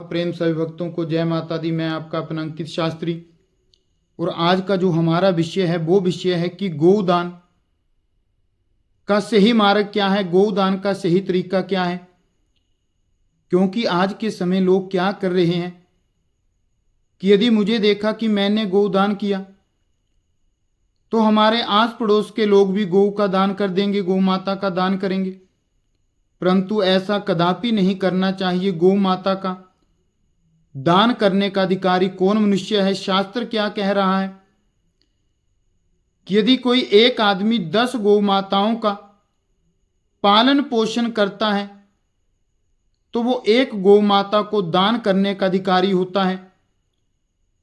प्रेम सभी भक्तों को जय माता दी। मैं आपका अपना अंकित शास्त्री और आज का जो हमारा विषय है वो विषय है कि गौदान का सही मार्ग क्या है, गौदान का सही तरीका क्या है। क्योंकि आज के समय लोग क्या कर रहे हैं कि यदि मुझे देखा कि मैंने गौदान किया तो हमारे आस पड़ोस के लोग भी गौ का दान कर देंगे, गौ माता का दान करेंगे। परंतु ऐसा कदापि नहीं करना चाहिए। गौ माता का दान करने का अधिकारी कौन मनुष्य है? शास्त्र क्या कह रहा है कि यदि कोई एक आदमी 10 गौ माताओं का पालन पोषण करता है तो वो एक गौ माता को दान करने का अधिकारी होता है।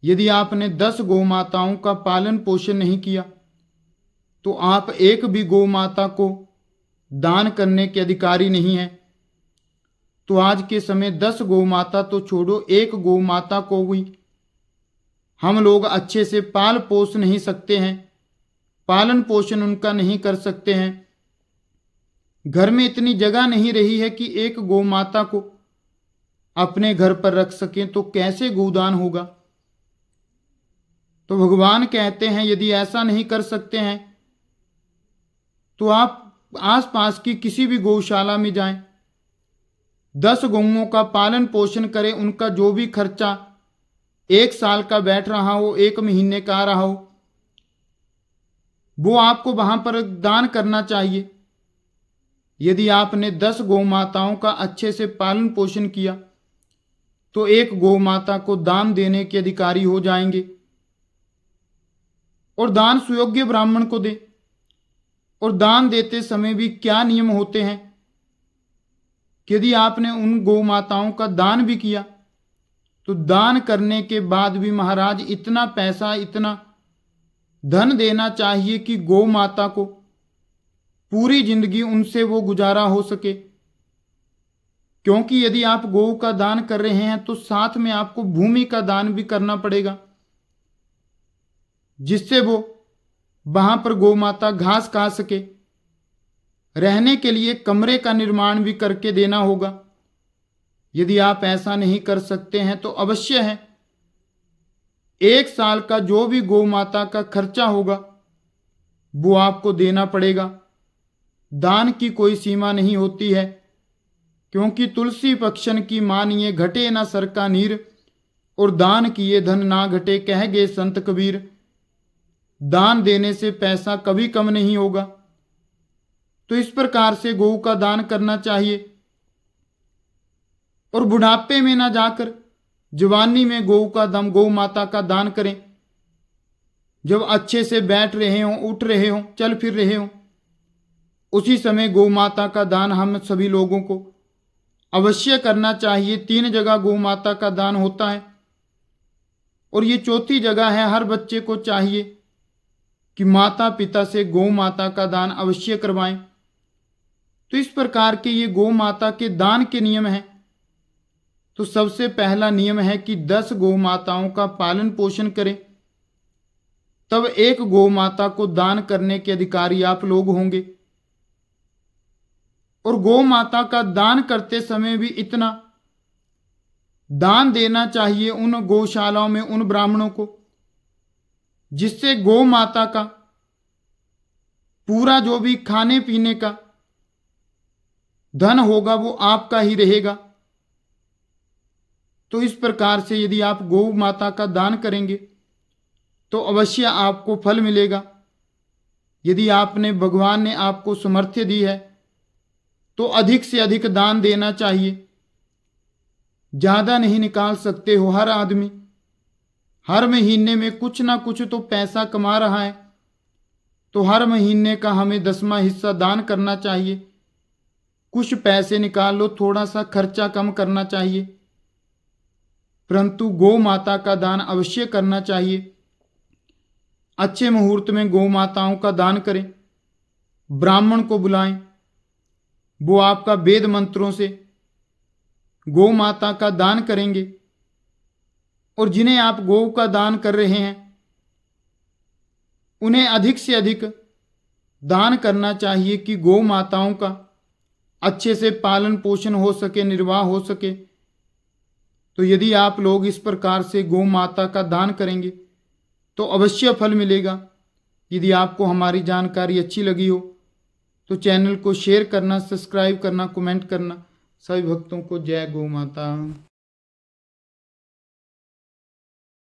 यदि आपने 10 गौ माताओं का पालन पोषण नहीं किया तो आप एक भी गौ माता को दान करने के अधिकारी नहीं हैं। तो आज के समय 10 गौ माता तो छोड़ो, एक गौ माता को भी हम लोग अच्छे से पाल पोष नहीं सकते हैं, पालन पोषण उनका नहीं कर सकते हैं। घर में इतनी जगह नहीं रही है कि एक गौ माता को अपने घर पर रख सकें, तो कैसे गोदान होगा? तो भगवान कहते हैं यदि ऐसा नहीं कर सकते हैं तो आप आसपास की किसी भी गौशाला में जाएं, 10 गौओं का पालन पोषण करें। उनका जो भी खर्चा 1 साल का बैठ रहा हो, 1 महीने का आ रहा हो, वो आपको वहां पर दान करना चाहिए। यदि आपने 10 गौ माताओं का अच्छे से पालन पोषण किया तो एक गौ माता को दान देने के अधिकारी हो जाएंगे। और दान सुयोग्य ब्राह्मण को दे। और दान देते समय भी क्या नियम होते हैं कि यदि आपने उन गौ माताओं का दान भी किया तो दान करने के बाद भी महाराज इतना पैसा, इतना धन देना चाहिए कि गौ माता को पूरी जिंदगी उनसे वो गुजारा हो सके। क्योंकि यदि आप गौ का दान कर रहे हैं तो साथ में आपको भूमि का दान भी करना पड़ेगा, जिससे वो वहां पर गौ माता घास खा सके। रहने के लिए कमरे का निर्माण भी करके देना होगा। यदि आप ऐसा नहीं कर सकते हैं तो अवश्य है 1 साल का जो भी गौ माता का खर्चा होगा वो आपको देना पड़ेगा। दान की कोई सीमा नहीं होती है, क्योंकि तुलसी पक्षन की मानिए घटे ना सर का नीर, और दान किए धन ना घटे कह गए संत कबीर। दान देने से पैसा कभी कम नहीं होगा। तो इस प्रकार से गौ का दान करना चाहिए। और बुढ़ापे में ना जाकर जवानी में गौ माता का दान करें। जब अच्छे से बैठ रहे हों, उठ रहे हों, चल फिर रहे हों, उसी समय गौ माता का दान हम सभी लोगों को अवश्य करना चाहिए। 3 जगह गौ माता का दान होता है और ये चौथी जगह है। हर बच्चे को चाहिए कि माता पिता से गौ माता का दान अवश्य करवाएं। तो इस प्रकार के ये गौ माता के दान के नियम हैं। तो सबसे पहला नियम है कि 10 गौ माताओं का पालन पोषण करें, तब एक गौ माता को दान करने के अधिकारी आप लोग होंगे। और गौ माता का दान करते समय भी इतना दान देना चाहिए उन गौशालाओं में उन ब्राह्मणों को, जिससे गौ माता का पूरा जो भी खाने पीने का धन होगा वो आपका ही रहेगा। तो इस प्रकार से यदि आप गौ माता का दान करेंगे तो अवश्य आपको फल मिलेगा। यदि आपने भगवान ने आपको सामर्थ्य दी है तो अधिक से अधिक दान देना चाहिए। ज्यादा नहीं निकाल सकते हो। हर आदमी हर महीने में कुछ ना कुछ तो पैसा कमा रहा है, तो हर महीने का हमें 10वां हिस्सा दान करना चाहिए। कुछ पैसे निकाल लो, थोड़ा सा खर्चा कम करना चाहिए, परंतु गौ माता का दान अवश्य करना चाहिए। अच्छे मुहूर्त में गौ माताओं का दान करें। ब्राह्मण को बुलाएं, वो आपका वेद मंत्रों से गौ माता का दान करेंगे। और जिन्हें आप गौ का दान कर रहे हैं उन्हें अधिक से अधिक दान करना चाहिए कि गौ माताओं का अच्छे से पालन पोषण हो सके, निर्वाह हो सके। तो यदि आप लोग इस प्रकार से गौ माता का दान करेंगे तो अवश्य फल मिलेगा। यदि आपको हमारी जानकारी अच्छी लगी हो तो चैनल को शेयर करना, सब्सक्राइब करना, कमेंट करना। सभी भक्तों को जय गौ माता।